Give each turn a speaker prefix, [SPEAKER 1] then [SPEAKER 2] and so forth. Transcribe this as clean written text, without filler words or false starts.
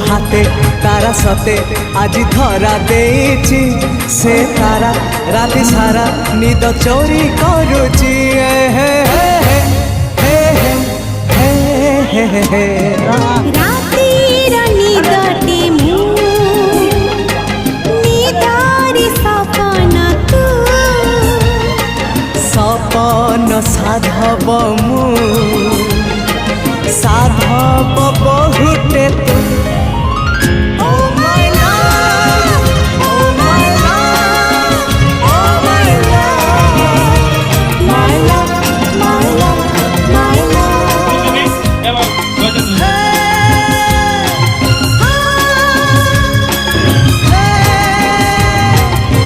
[SPEAKER 1] हाथे तारा सते आज धरा देछि से तारा राति सारा निद चोरी करुची हे हे हे हे हे हे हे
[SPEAKER 2] रातिर निदटे मु निदार सपन तू
[SPEAKER 1] सपन साधव मु